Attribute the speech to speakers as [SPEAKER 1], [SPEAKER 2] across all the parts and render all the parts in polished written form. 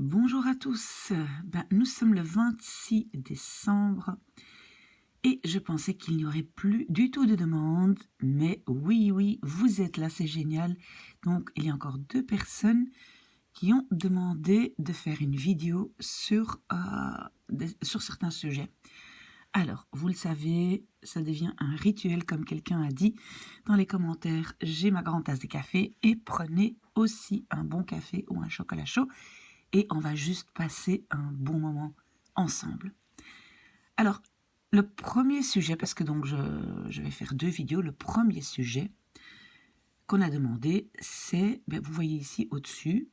[SPEAKER 1] Bonjour à tous. Nous sommes le 26 décembre et je pensais qu'il n'y aurait plus du tout de demandes, mais oui, vous êtes là, c'est génial. Donc, il y a encore 2 personnes qui ont demandé de faire une vidéo sur certains sujets. Alors, vous le savez, ça devient un rituel, comme quelqu'un a dit dans les commentaires. J'ai ma grande tasse de café et prenez aussi un bon café ou un chocolat chaud. Et on va juste passer un bon moment ensemble. Alors, le premier sujet, parce que donc je vais faire 2 vidéos, le premier sujet qu'on a demandé, c'est, vous voyez ici au-dessus,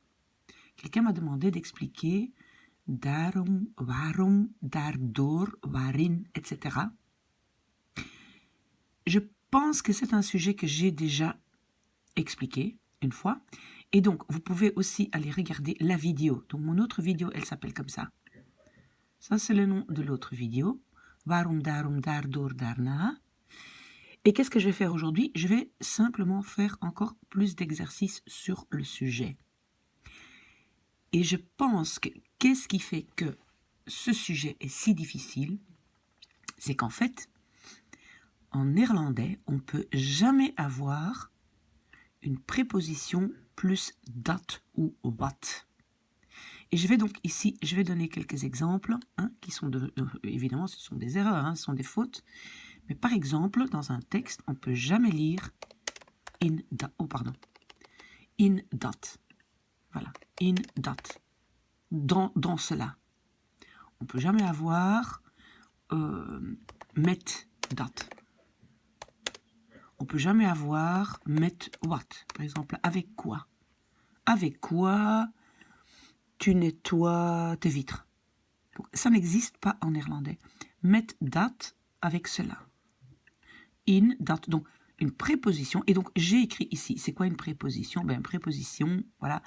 [SPEAKER 1] quelqu'un m'a demandé d'expliquer daarom, waarom, daardoor, waarin, etc. Je pense que c'est un sujet que j'ai déjà expliqué une fois. Et donc, vous pouvez aussi aller regarder la vidéo. Donc, mon autre vidéo, elle s'appelle comme ça. Ça, c'est le nom de l'autre vidéo. Waarom, daarom, daardoor, daarna. Et qu'est-ce que je vais faire aujourd'hui? Je vais simplement faire encore plus d'exercices sur le sujet. Et je pense que qu'est-ce qui fait que ce sujet est si difficile? C'est qu'en fait, en néerlandais, on ne peut jamais avoir une préposition plus dat ou wat. Et je vais donc ici, je vais donner quelques exemples, qui sont évidemment, ce sont des erreurs, ce sont des fautes. Mais par exemple, dans un texte, on ne peut jamais lire in dat. In dat. Voilà, in dat. Dans cela. On ne peut jamais avoir met dat. On ne peut jamais avoir met what. Par exemple, avec quoi? Avec quoi tu nettoies tes vitres? Donc, ça n'existe pas en néerlandais. Met dat avec cela. In dat. Donc, une préposition. Et donc, j'ai écrit ici. C'est quoi une préposition? Une préposition, voilà,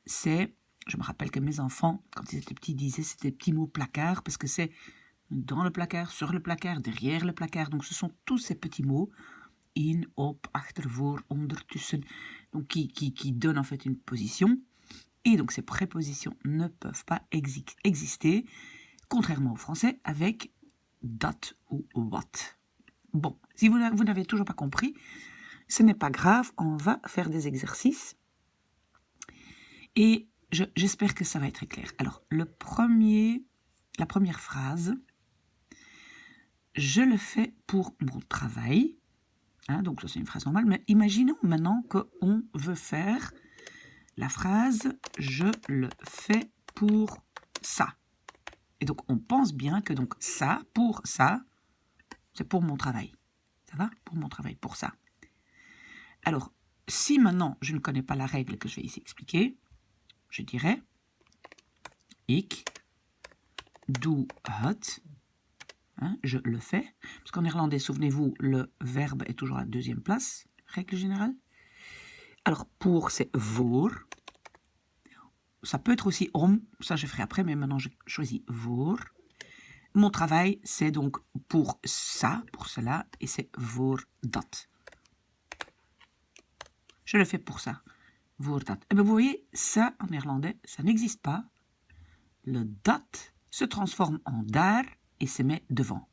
[SPEAKER 1] c'est... Je me rappelle que mes enfants, quand ils étaient petits, disaient c'était des petits mots placard, parce que c'est dans le placard, sur le placard, derrière le placard. Donc, ce sont tous ces petits mots. In, op, achter, voor, onder, tussen. Donc, qui donnent en fait une position. Et donc, ces prépositions ne peuvent pas exister, contrairement au français, avec dat ou what. Bon, si vous n'avez toujours pas compris, ce n'est pas grave, on va faire des exercices. Et j'espère que ça va être clair. Alors, la première phrase, je le fais pour mon travail. Donc, ça, c'est une phrase normale. Mais imaginons maintenant qu'on veut faire la phrase « je le fais pour ça ». Et donc, on pense bien que donc ça, pour ça, c'est pour mon travail. Ça va? Pour mon travail, pour ça. Alors, si maintenant je ne connais pas la règle que je vais ici expliquer, je dirais ik doe het. Je le fais. Parce qu'en néerlandais, souvenez-vous, le verbe est toujours à la deuxième place, règle générale. Alors, pour, c'est voor. Ça peut être aussi om, ça je ferai après, mais maintenant je choisis voor. Mon travail, c'est donc pour ça, pour cela, et c'est voor dat. Je le fais pour ça, voor dat. Et bien vous voyez, ça en néerlandais, ça n'existe pas. Le dat se transforme en daar et se met devant.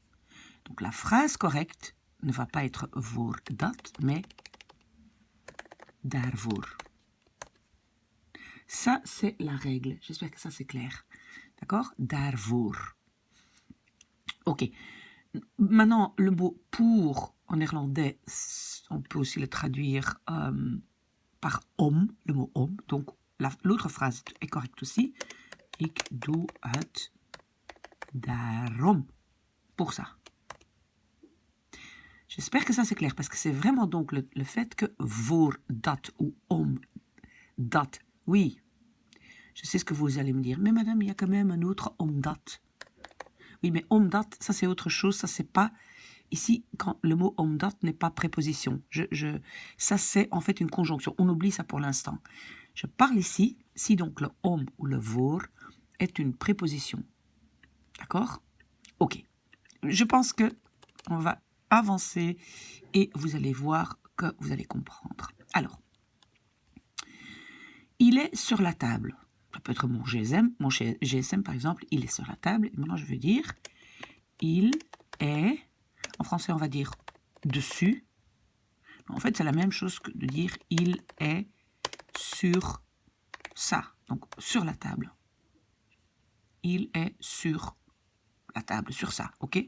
[SPEAKER 1] Donc la phrase correcte ne va pas être voor dat, mais daarvoor. Ça, c'est la règle. J'espère que ça, c'est clair. D'accord? Daarvoor. Ok. Maintenant, le mot pour, en néerlandais, on peut aussi le traduire par om, le mot om. Donc, l'autre phrase est correcte aussi. Ik doe het daarom. Pour ça. J'espère que ça, c'est clair, parce que c'est vraiment donc le fait que voor dat ou om dat. Oui, je sais ce que vous allez me dire. Mais madame, il y a quand même un autre omdat. Oui, mais omdat, ça c'est autre chose. Ça c'est pas... Ici, quand le mot omdat n'est pas préposition. Ça c'est en fait une conjonction. On oublie ça pour l'instant. Je parle ici, si donc le om ou le voor est une préposition. D'accord? Ok. Je pense que on va avancer et vous allez voir que vous allez comprendre. Alors, il est sur la table. Ça peut être mon GSM. Mon GSM, par exemple, il est sur la table. Et maintenant, je veux dire, il est, en français, on va dire dessus. En fait, c'est la même chose que de dire, il est sur ça, donc sur la table. Il est sur la table, sur ça, ok?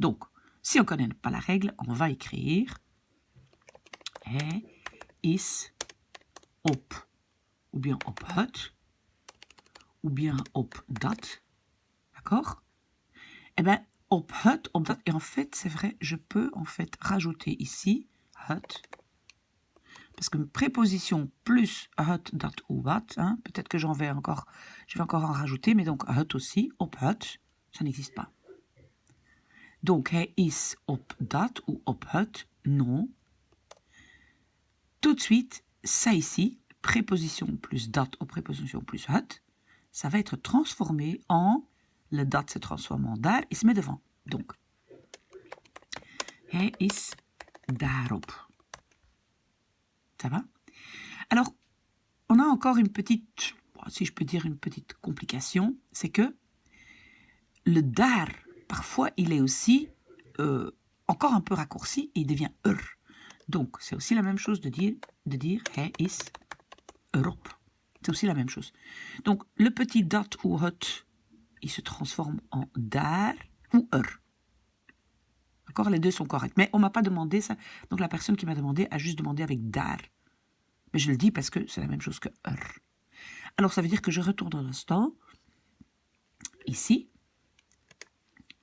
[SPEAKER 1] Donc, si on ne connaît pas la règle, on va écrire hij is op, ou bien op het, ou bien op dat, d'accord? Eh bien, op het, op dat, et en fait, c'est vrai, je peux en fait rajouter ici het, parce que préposition plus het, dat ou wat, hein, peut-être que je vais encore en rajouter, mais donc het aussi, op het, ça n'existe pas. Donc, hij is op dat ou op het, non. Tout de suite, ça ici, préposition plus dat ou préposition plus het, ça va être transformé en, le dat se transforme en daar, il se met devant. Donc, hij is daarop. Ça va? Alors, on a encore une petite, si je peux dire une petite complication, c'est que le daar, parfois, il est aussi encore un peu raccourci et il devient Donc, c'est aussi la même chose de dire hij is erop. C'est aussi la même chose. Donc, le petit dat ou het, il se transforme en daar ou D'accord, les deux sont corrects. Mais on ne m'a pas demandé ça. Donc, la personne qui m'a demandé a juste demandé avec daar. Mais je le dis parce que c'est la même chose que Alors, ça veut dire que je retourne un instant. Ici.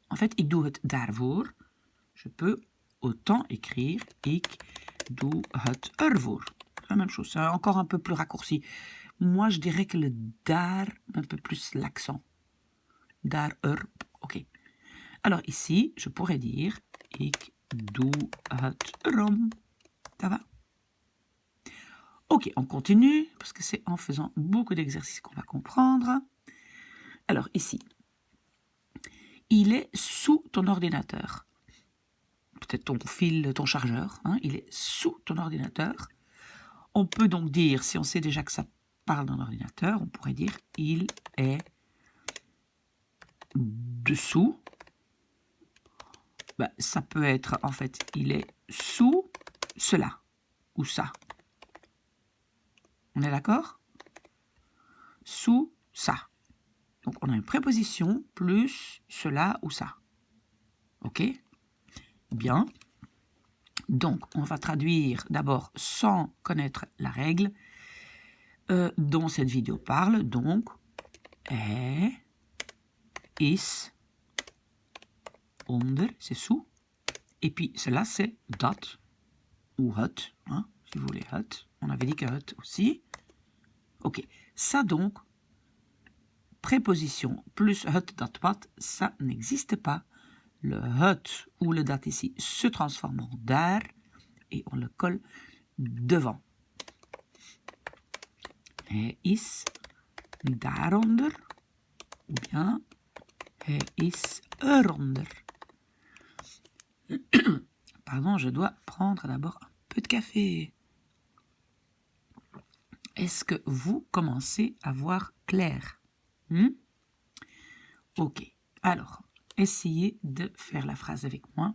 [SPEAKER 1] En fait, ik doe het daarvoor. Je peux autant écrire ik doe het ervoor. C'est la même chose. C'est encore un peu plus raccourci. Moi, je dirais que le daar, un peu plus l'accent. Daar, ok. Alors ici, je pourrais dire ik doe het erom. Ça va? Ok, on continue, parce que c'est en faisant beaucoup d'exercices qu'on va comprendre. Alors ici, il est sous ton ordinateur. Peut-être ton fil, ton chargeur, hein, il est sous ton ordinateur. On peut donc dire, si on sait déjà que ça parle d'un ordinateur, on pourrait dire il est dessous. Ben, ça peut être, en fait, il est sous cela ou ça. On est d'accord? Sous ça. Donc, on a une préposition plus cela ou ça. OK? Bien. Donc, on va traduire d'abord sans connaître la règle dont cette vidéo parle. Donc, hij is onder, c'est sous. Et puis, cela, c'est dat ou het, hein, si vous voulez het. On avait dit que het aussi. OK. Ça, donc, préposition plus het, dat, wat, ça n'existe pas. Le het ou le dat ici se transforme en daar et on le colle devant. Hij is daaronder ou bien hij is eronder. Pardon, je dois prendre d'abord un peu de café. Est-ce que vous commencez à voir clair? Ok, alors, essayez de faire la phrase avec moi.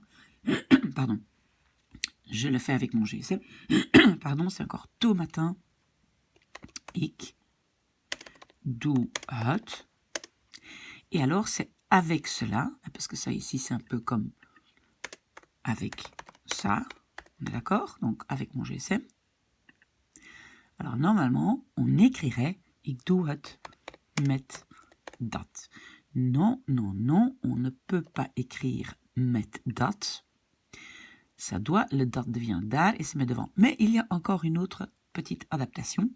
[SPEAKER 1] Pardon, je le fais avec mon GSM. Pardon, c'est encore tôt matin. Ik doe het. Et alors, c'est avec cela, parce que ça ici, c'est un peu comme avec ça. On est d'accord? Donc, avec mon GSM. Alors, normalement, on écrirait ik doe het met dat. Non, non, non, on ne peut pas écrire met dat. Ça doit, le dat devient daar et se met devant. Mais il y a encore une autre petite adaptation.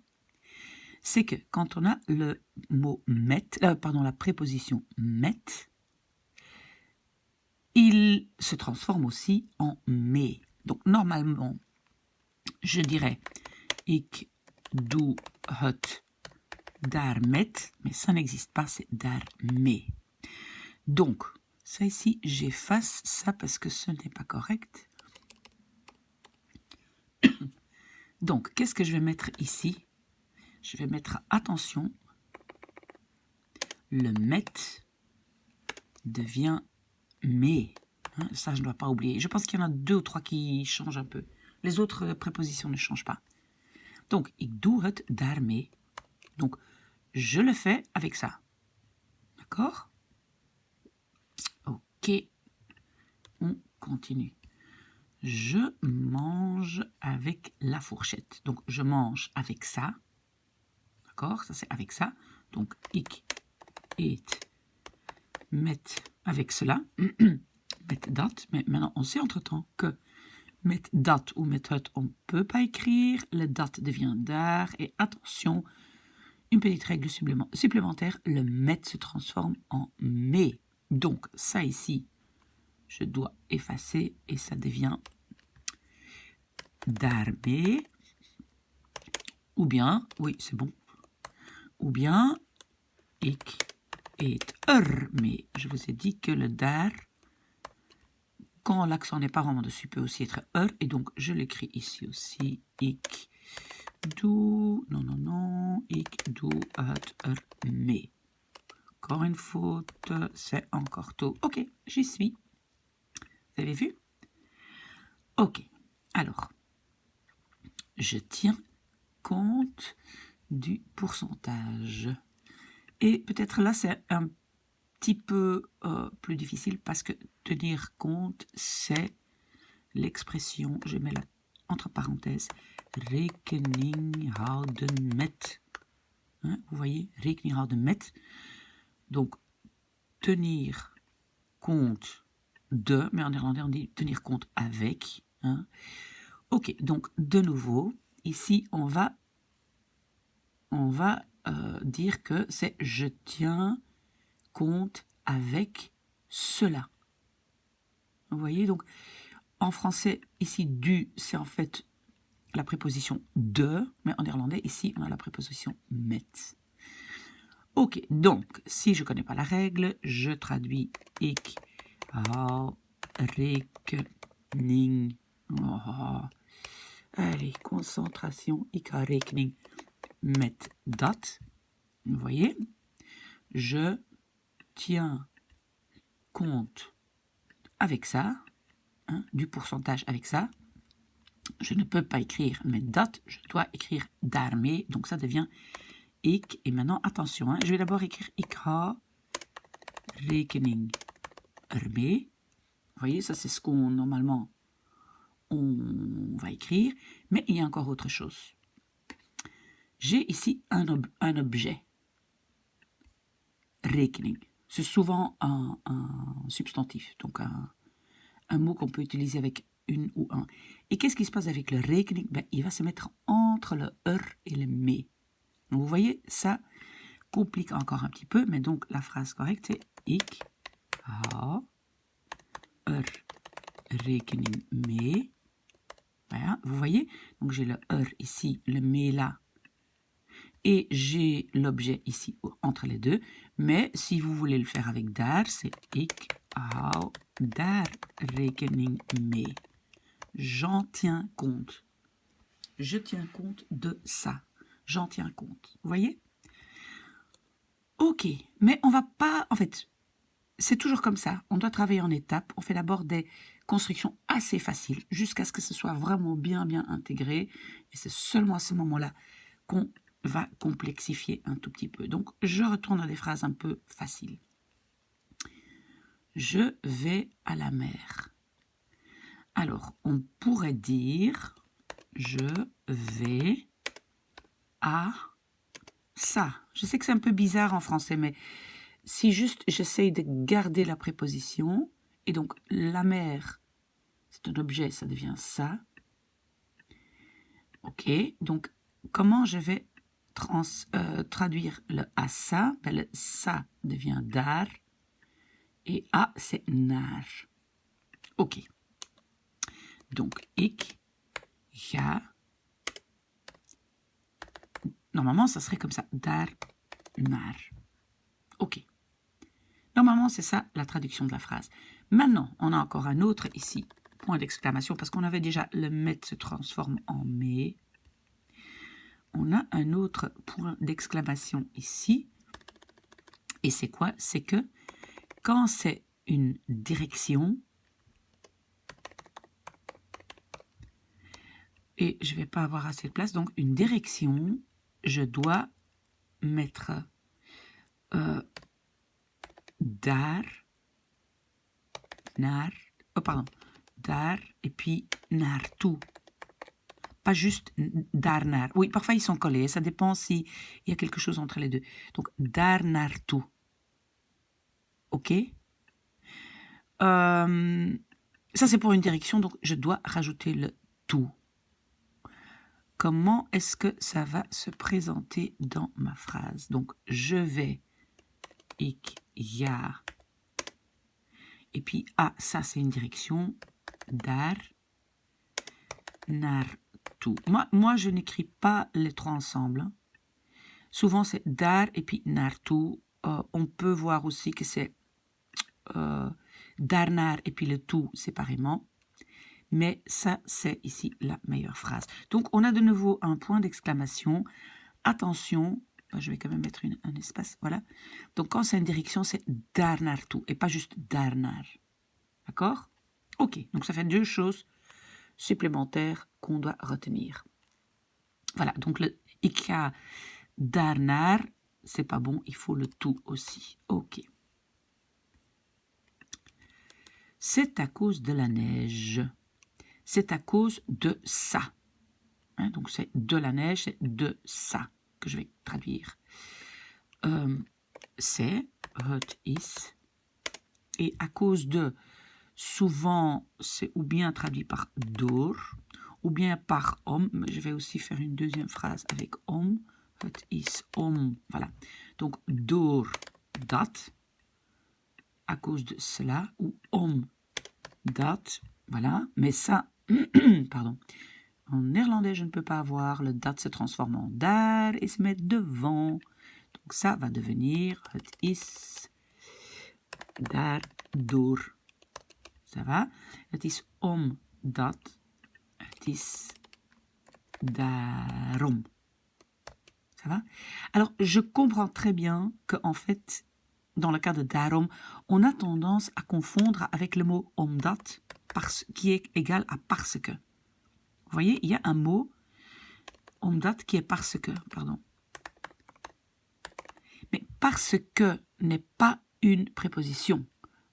[SPEAKER 1] C'est que quand on a le mot met, la préposition met, il se transforme aussi en mee. Donc normalement, je dirais ik doe het daar met, mais ça n'existe pas, c'est daarmee. Donc, ça ici, j'efface ça parce que ce n'est pas correct. Donc, qu'est-ce que je vais mettre ici? Je vais mettre attention. le met devient mais. Hein, ça, je ne dois pas oublier. Je pense qu'il y en a 2 ou 3 qui changent un peu. Les autres prépositions ne changent pas. Donc, ik doe het daarmee. Donc, je le fais avec ça. D'accord? Ok. On continue. Je mange avec la fourchette. Donc, je mange avec ça. D'accord? Ça, c'est avec ça. Donc, ik eet met avec cela. Met dat. Mais maintenant, on sait entre-temps que met dat ou met het, on ne peut pas écrire. Le dat devient daar. Et attention, une petite règle supplémentaire, le met se transforme en mais. Donc, ça ici, je dois effacer et ça devient daarmee. Ou bien, oui, c'est bon. Ou bien, ik eet ermee. Je vous ai dit que le daar, quand l'accent n'est pas vraiment dessus, peut aussi être et donc je l'écris ici aussi. Ik doe, non, ik doe het ermee. Encore une faute, c'est encore tôt. Ok, j'y suis. Vous avez vu? Ok, alors, je tiens compte du pourcentage. Et peut-être là, c'est un petit peu plus difficile parce que tenir compte, c'est l'expression, je mets là entre parenthèses, rekening houden met. Hein, vous voyez, rekening houden met. Donc, tenir compte de, mais en néerlandais on dit tenir compte avec. Hein. Ok, donc de nouveau, ici on va dire que c'est je tiens compte avec cela. Vous voyez, donc en français, ici du, c'est en fait la préposition de, mais en néerlandais, ici on a la préposition met. Ok, donc si je ne connais pas la règle, je traduis ik hou rekening. Oh. Allez, concentration, ik hou rekening met dat. Vous voyez, je tiens compte avec ça, hein, du pourcentage avec ça. Je ne peux pas écrire met dat, je dois écrire daarmee, donc ça devient ik. Et maintenant, attention, hein, je vais d'abord écrire ik hou rekening ermee. Vous voyez, ça c'est ce qu'on normalement on va écrire, mais il y a encore autre chose. J'ai ici un objet, rekening. C'est souvent un substantif, donc un mot qu'on peut utiliser avec une ou un. Et qu'est-ce qui se passe avec le rekening? Ben, il va se mettre entre le et le mee. Donc, vous voyez, ça complique encore un petit peu, mais donc la phrase correcte c'est ik hou rekening mee. Voilà, vous voyez, donc j'ai le ici, le mee là, et j'ai l'objet ici entre les deux. Mais si vous voulez le faire avec daar, c'est ik hou daar rekening mee. J'en tiens compte. Je tiens compte de ça. J'en tiens compte. Vous voyez? Ok, mais on va pas... En fait, c'est toujours comme ça. On doit travailler en étapes. On fait d'abord des constructions assez faciles jusqu'à ce que ce soit vraiment bien intégré. Et c'est seulement à ce moment-là qu'on va complexifier un tout petit peu. Donc, je retourne à des phrases un peu faciles. Je vais à la mer. Alors, on pourrait dire je vais à ça. Je sais que c'est un peu bizarre en français, mais si juste j'essaye de garder la préposition, et donc la mer, c'est un objet, ça devient ça. Ok, donc comment je vais traduire le à ça? Ben, le ça devient daar, et à c'est naar. Ok, donc ik ga. Normalement, ça serait comme ça, daar, naar. Ok. Normalement, c'est ça la traduction de la phrase. Maintenant, on a encore un autre ici, point d'exclamation, parce qu'on avait déjà le met se transforme en mais. On a un autre point d'exclamation ici. Et c'est quoi? C'est que quand c'est une direction, et je ne vais pas avoir assez de place, donc une direction, je dois mettre daar, naar, daar et puis naartoe. Pas juste daar naar. Oui, parfois ils sont collés, ça dépend s'il y a quelque chose entre les deux. Donc daar naartoe. Ok? Ça c'est pour une direction, donc je dois rajouter le toe. Comment est-ce que ça va se présenter dans ma phrase? Donc je vais, ik ga. Et puis, ça c'est une direction, daar, naartoe. Moi, je n'écris pas les trois ensemble. Hein. Souvent, c'est daar et puis naartoe. On peut voir aussi que c'est daarnaar et puis le toe séparément. Mais ça, c'est ici la meilleure phrase. Donc, on a de nouveau un point d'exclamation. Attention, je vais quand même mettre un espace, voilà. Donc, quand c'est une direction, c'est daar naartoe et pas juste daarnaar. D'accord? Ok, donc ça fait deux choses supplémentaires qu'on doit retenir. Voilà, donc le ik ga daarnaar, c'est pas bon, il faut le toe aussi. Ok. C'est à cause de la neige. C'est à cause de ça. Hein, donc c'est de la neige, c'est de ça que je vais traduire. C'est, het is, et à cause de, souvent c'est ou bien traduit par door, ou bien par om. Je vais aussi faire une deuxième phrase avec om. Het is om, voilà. Donc door dat, à cause de cela, ou om dat, voilà. Mais ça, pardon. En néerlandais, je ne peux pas avoir. Le dat se transforme en daar et se met devant. Donc ça va devenir het is daardoor. Ça va? Het is omdat. Het is daarom. Ça va? Alors, je comprends très bien que, en fait, dans le cas de daarom, on a tendance à confondre avec le mot omdat, qui est égal à parce que. Vous voyez, il y a un mot, omdat, qui est parce que, pardon. Mais parce que n'est pas une préposition.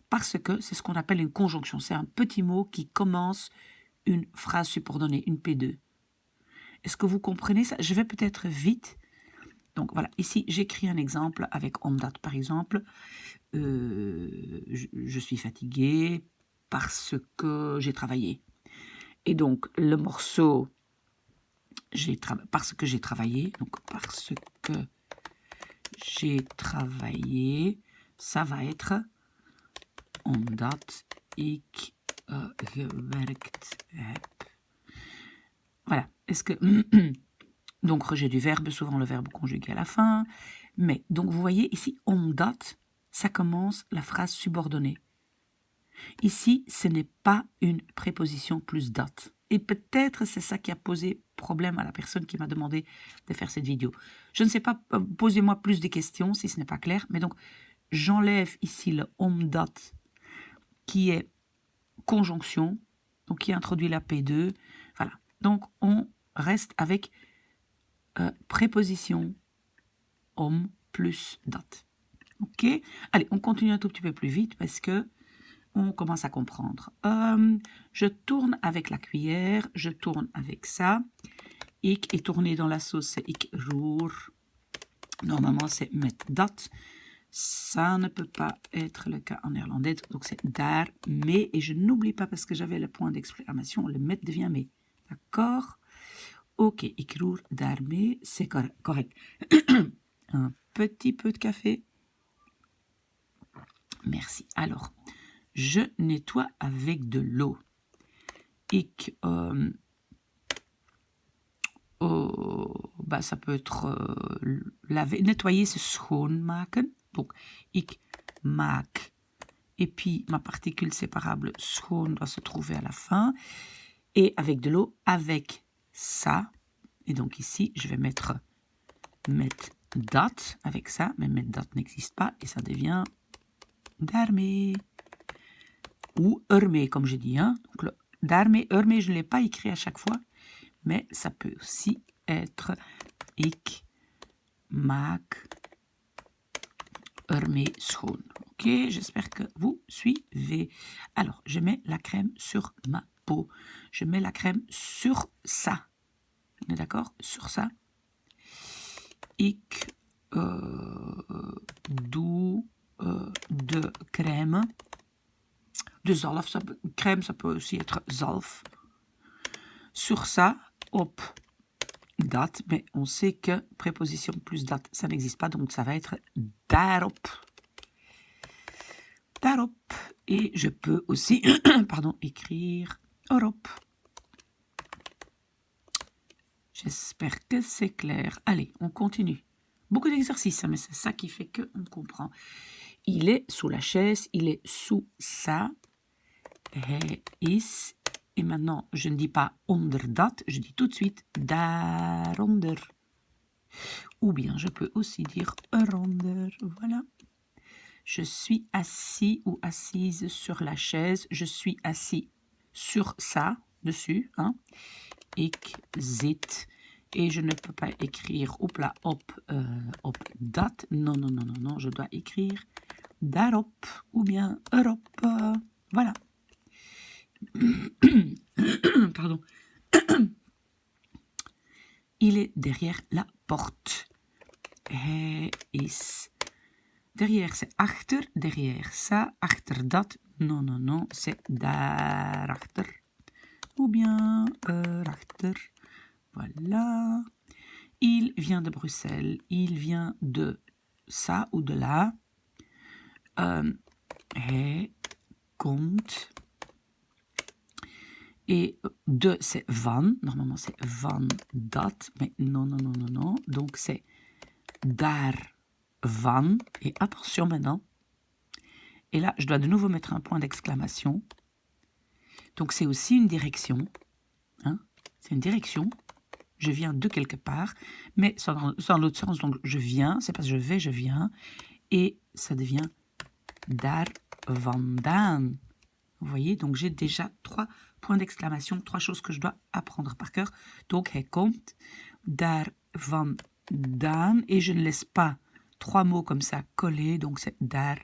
[SPEAKER 1] Parce que, c'est ce qu'on appelle une conjonction. C'est un petit mot qui commence une phrase subordonnée, une P2. Est-ce que vous comprenez ça? Je vais peut-être vite. Donc voilà, ici, j'écris un exemple avec omdat, par exemple. Je suis fatiguée parce que j'ai travaillé. Et donc, le morceau, parce que j'ai travaillé, donc parce que j'ai travaillé, ça va être omdat ik gewerkt heb. Voilà. Est-ce que... donc, rejet du verbe, souvent le verbe conjugué à la fin. Mais, donc, vous voyez, ici, omdat, ça commence la phrase subordonnée. Ici, ce n'est pas une préposition plus dat. Et peut-être c'est ça qui a posé problème à la personne qui m'a demandé de faire cette vidéo. Je ne sais pas, posez-moi plus de questions si ce n'est pas clair. Mais donc, j'enlève ici le omdat qui est conjonction, donc qui introduit la P2. Voilà. Donc, on reste avec préposition om plus dat. Ok? Allez, on continue un tout petit peu plus vite parce que on commence à comprendre. Je tourne avec la cuillère, je tourne avec ça. Ik est tourné dans la sauce, c'est ik roer. Normalement, c'est met dat. Ça ne peut pas être le cas en néerlandais, donc c'est daar, mais, et je n'oublie pas parce que j'avais le point d'exclamation, le met devient mais. D'accord? Ok, ik roer daarmee, c'est correct. Un petit peu de café. Merci. Alors, je nettoie avec de l'eau. Ik, ça peut être laver, nettoyer, c'est schoonmaken. Donc, ik maak. Et puis, ma particule séparable schoon doit se trouver à la fin. Et avec de l'eau, avec ça. Et donc ici, je vais mettre dat avec ça, mais dat n'existe pas et ça devient daarmee ou ermee comme j'ai dit. Hein. Donc le daarmee, ermee, je ne l'ai pas écrit à chaque fois, mais ça peut aussi être ik maak ermee schoon. Ok, j'espère que vous suivez. Alors, je mets la crème sur ma peau. Je mets la crème sur ça. On est d'accord? Sur ça. Ik doe de crème. De zalf. Crème, ça peut aussi être zalf. Sur ça, op dat. Mais on sait que préposition plus dat, ça n'existe pas. Donc, ça va être daarop. Daarop. Et je peux aussi pardon, écrire Europe. J'espère que c'est clair. Allez, on continue. Beaucoup d'exercices, mais c'est ça qui fait qu'on comprend. Il est sous la chaise, il est sous ça. Hij is. Et maintenant, je ne dis pas onder dat, je dis tout de suite daaronder. Ou bien, je peux aussi dire eronder. Voilà. Je suis assis ou assise sur la chaise. Je suis assis sur ça, dessus. Hein. Ik zit. Et je ne peux pas écrire op dat. Non, non, non, non, non. Je dois écrire daarop ou bien Europe. Voilà. Pardon. Il est derrière la porte. Hij is. Derrière, c'est achter. Derrière ça, achter dat. Non, non, non, c'est daarachter. Ou bien erachter. Voilà. Il vient de Bruxelles. Il vient de ça ou de là. Hij komt. Et de, c'est van. Normalement, c'est van dat. Mais non, non, non, non, non. Donc, c'est daar van. Et attention maintenant. Et là, je dois de nouveau mettre un point d'exclamation. Donc, c'est aussi une direction. Hein? C'est une direction. Je viens de quelque part. Mais c'est dans l'autre sens. Donc, je viens. C'est parce que je vais, je viens. Et ça devient daar vandaan. Vous voyez, donc j'ai déjà 3 points d'exclamation, 3 choses que je dois apprendre par cœur. Donc, hij komt daar vandaan. Et je ne laisse pas 3 mots comme ça collés. Donc, c'est daar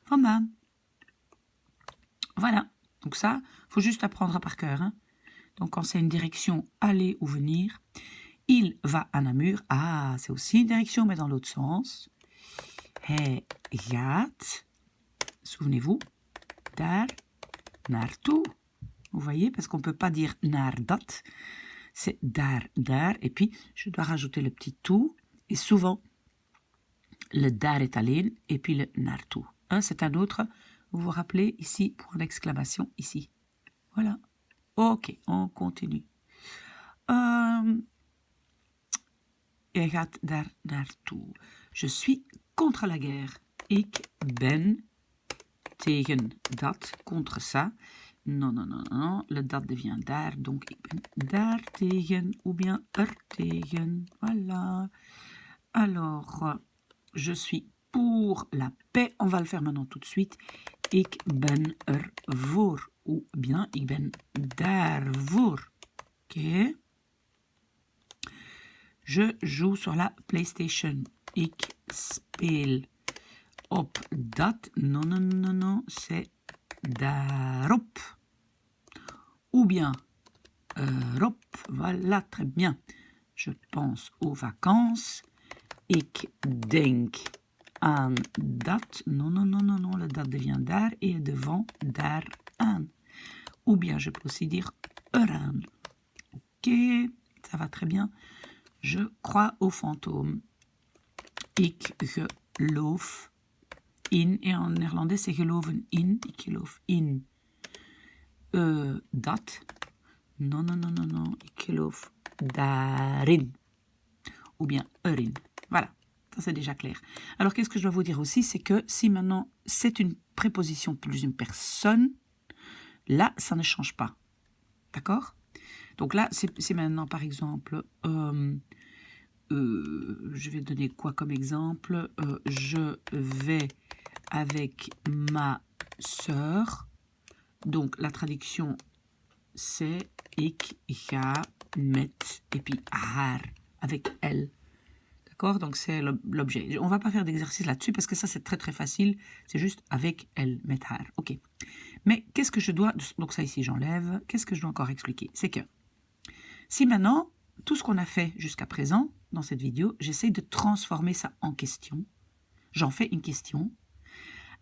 [SPEAKER 1] vandaan. Voilà. Donc ça, il faut juste apprendre par cœur. Hein. Donc, quand c'est une direction aller ou venir. Il va à Namur. Ah, c'est aussi une direction, mais dans l'autre sens. Hij gaat. Souvenez-vous. Daar naartoe. Vous voyez, parce qu'on ne peut pas dire naar dat. C'est daar, daar. Et puis, je dois rajouter le petit toe. Et souvent, le daar est alleen. Et puis le naartoe. Hein, c'est un autre. Vous vous rappelez, ici, point d'exclamation, ici. Voilà. Ok, on continue. Hij gaat daar naartoe. Je suis contre la guerre. Ik ben tegen dat, contre ça. Non, non, non, non. Le dat devient daar, donc ik ben daar tegen, ou bien tegen. Voilà. Alors, je suis pour la paix. On va le faire maintenant tout de suite. Ik ben voor, ou bien ik ben daarvoor. Ok. Je joue sur la PlayStation. Ik speel op dat. Non, non, non, non, c'est daarop. Ou bien Europe. Voilà, très bien. Je pense aux vacances. Ik denk aan dat. Non, non, non, non, non, le dat devient daar et devant daaraan. Ou bien je peux aussi dire eraan. Ok, ça va très bien. Je crois aux fantômes. Ik geloof in. Et en néerlandais, c'est geloven in. Ik geloof in dat. Non, non, non, non, non. Ik geloof daarin. Ou bien erin. Voilà. Ça, c'est déjà clair. Alors, qu'est-ce que je dois vous dire aussi? C'est que si maintenant, c'est une préposition plus une personne, là, ça ne change pas. D'accord? Donc là, c'est maintenant, par exemple, je vais donner quoi comme exemple? Je vais avec ma sœur. Donc, la traduction, c'est ik ga met, et puis haar, avec elle. D'accord? Donc, c'est l'objet. On ne va pas faire d'exercice là-dessus parce que ça, c'est très, très facile. C'est juste avec elle, met haar. OK. Mais qu'est-ce que je dois... Donc, ça ici, j'enlève. Qu'est-ce que je dois encore expliquer? C'est que si maintenant, tout ce qu'on a fait jusqu'à présent dans cette vidéo, j'essaie de transformer ça en question. J'en fais une question.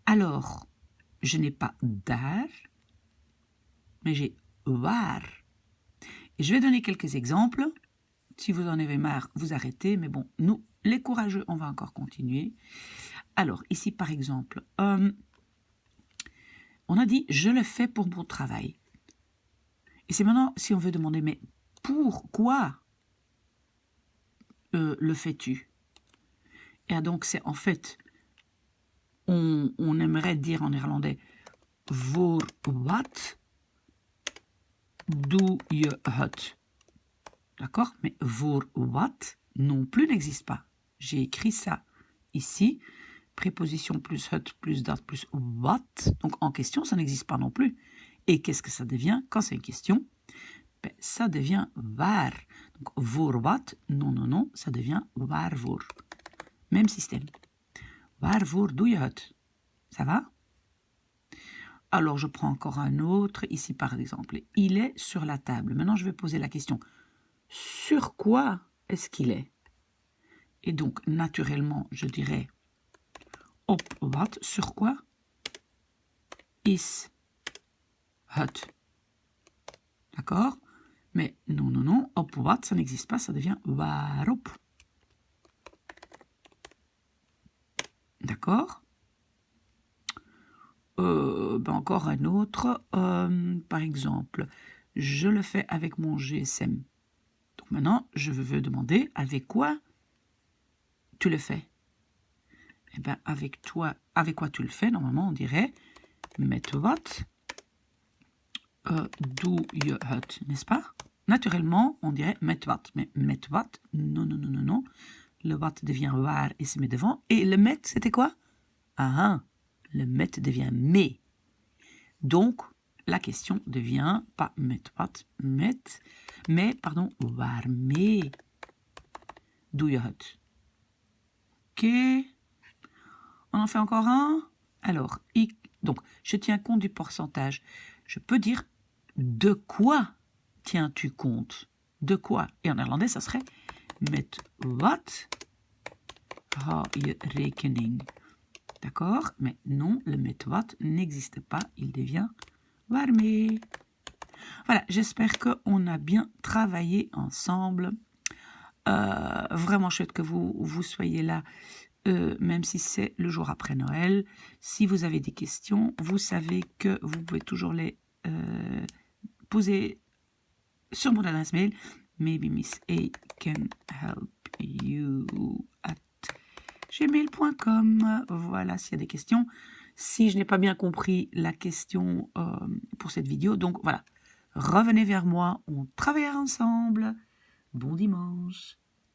[SPEAKER 1] Alors, je n'ai pas daar, mais j'ai waar. Et je vais donner quelques exemples. Si vous en avez marre, vous arrêtez. Mais bon, nous, les courageux, on va encore continuer. Alors, ici, par exemple, on a dit « je le fais pour mon travail ». Et c'est maintenant, si on veut demander « mais pourquoi le fais-tu » Et donc, c'est en fait, on aimerait dire en néerlandais « voor wat doe je het ». D'accord? Mais voor wat non plus n'existe pas. J'ai écrit ça ici. Préposition plus het plus dat plus wat. Donc en question, ça n'existe pas non plus. Et qu'est-ce que ça devient quand c'est une question? Ben, ça devient waar. Donc voor wat, non, non, non, ça devient waarvoor. Même système. Waarvoor doe je het? Ça va? Alors je prends encore un autre. Ici par exemple, il est sur la table. Maintenant je vais poser la question. Sur quoi est-ce qu'il est? Et donc, naturellement, je dirais op wat, sur quoi? Is het. D'accord? Mais non, non, non, op wat, ça n'existe pas, ça devient waarop. D'accord? Encore un autre. Par exemple, je le fais avec mon GSM. Donc maintenant, je veux demander avec quoi tu le fais. Eh bien, avec toi, avec quoi tu le fais? Normalement, on dirait met wat doe je het, n'est-ce pas? Naturellement, on dirait met wat. Mais met wat, non, non, non, non, non. Le wat devient waar et se met devant. Et le met, c'était quoi? Ah, le met devient mais. Donc, la question devient pas met wat, mais pardon, waarmee doe je het? Ok. On en fait encore un. Alors, donc, je tiens compte du pourcentage. Je peux dire de quoi tiens-tu compte? De quoi? Et en néerlandais, ça serait met wat hou je rekening? D'accord? Mais non, le met wat n'existe pas. Il devient waarmee. Voilà, j'espère qu'on a bien travaillé ensemble. Vraiment chouette que vous soyez là. Même si c'est le jour après Noël. Si vous avez des questions, vous savez que vous pouvez toujours les poser sur mon adresse mail. Maybe Miss A can help you at gmail.com. Voilà, s'il y a des questions. Si je n'ai pas bien compris la question pour cette vidéo, donc voilà, revenez vers moi, on travaillera ensemble. Bon dimanche.